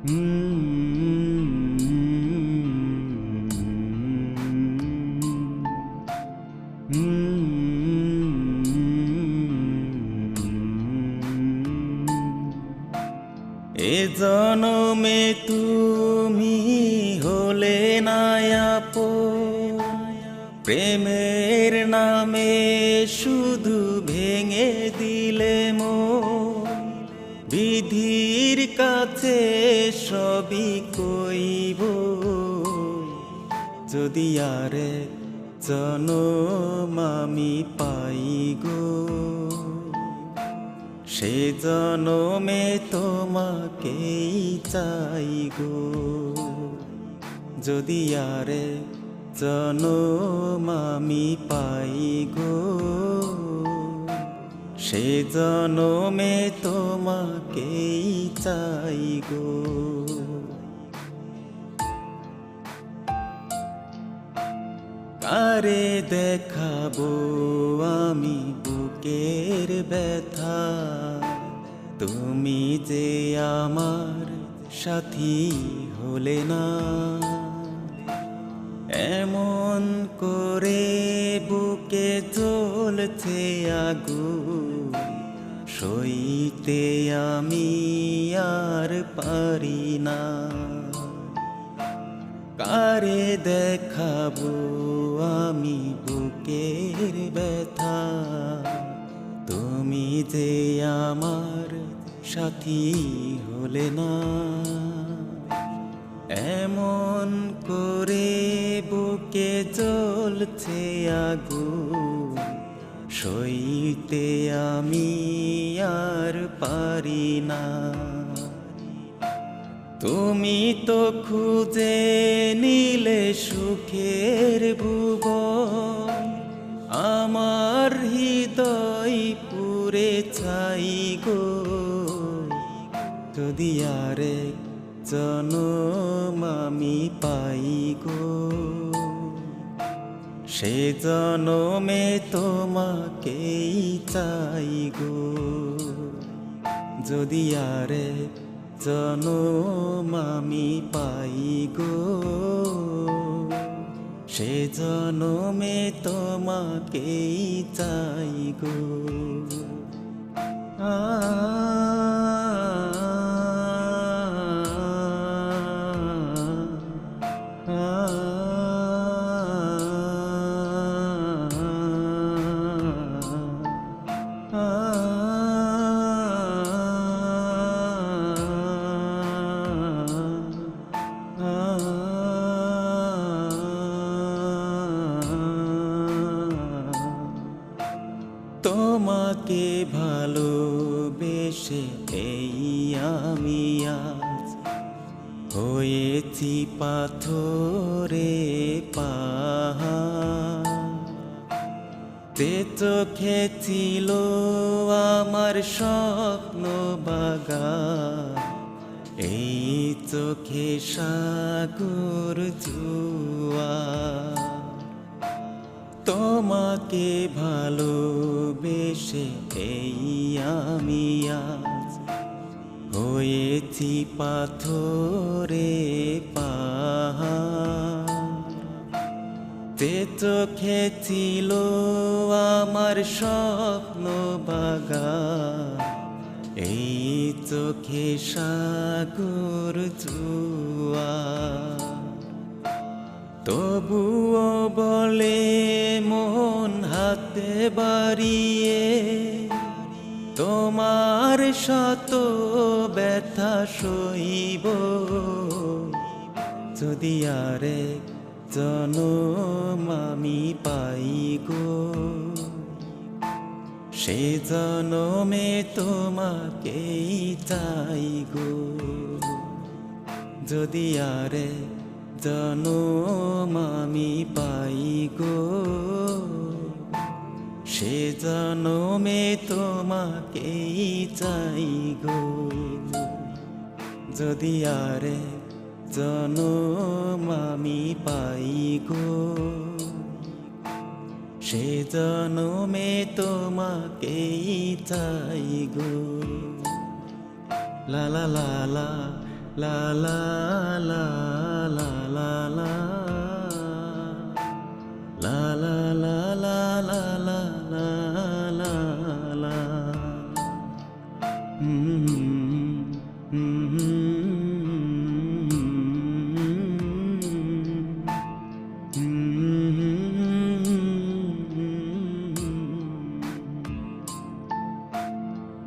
এ জনমে তুমি হলে না আপন, প্রেমের নামে শুধু ভেঙে দিলে মন। বিধির কাছে সবই কইব, যদি আরে জনম আমি পাই গো, সে জনমে তোমাকেই চাই গো। যদি আরে জনম আমি পাই গো, সে জনমে তোমাকেই চাই গো। কারে দেখাবো আমি বুকের ব্যথা, তুমি যে আমার সাথী হলে না। এমন করে বুকে জ্বলছে আগুন, সইতে আমি আর পারি না। কারে দেখাবো আমি বুকের ব্যথা, তুমি যে আমার সাথী হলে না। এমন করে বুকে জ্বলছে আগুন, সইতে আমি আর পারি না। তুমি তো খুঁজে নিলে সুখের ভুবন, আমার হৃদয় পুরে ছাই গো। যদি আরেক জনম আমি পাই গো, সে জনমে তোমাকেই চাই গো। যদি আরেক জনম আমি পাই গো, সে জনমে তোমাকেই চাই গো। তোমাকে ভালোবেসে এই আমি আজ হয়েছি পাথরে পাহাড়। যে চোখে ছিল আমার স্বপ্ন বাগান, এই চোখে সাগর জোয়ার। তোমাকে ভালোবেসে এই আমি আজ হয়েছি পাথরে পাহাড়। যে চোখে ছিল আমার স্বপ্ন বাগান, এই চোখে সাগর জোয়ার। তবুও বলে মন হাতে বাড়িয়ে, তোমার শত ব্যথা সইব। যদি আরেক জনম আমি পাই গো, সে জনমে তোমাকেই চাই গো। যদি আরেক জনম আমি পাই গো, সে জনমে তোমাকেই চাই গো। যদি আরেক জনম আমি পাই গো, সে জনমে তোমাকেই চাই গো। লা লা লা লা লা লা লা লা লা লা লা লা লা লা লা লা লা লা লা হুম হুম হুম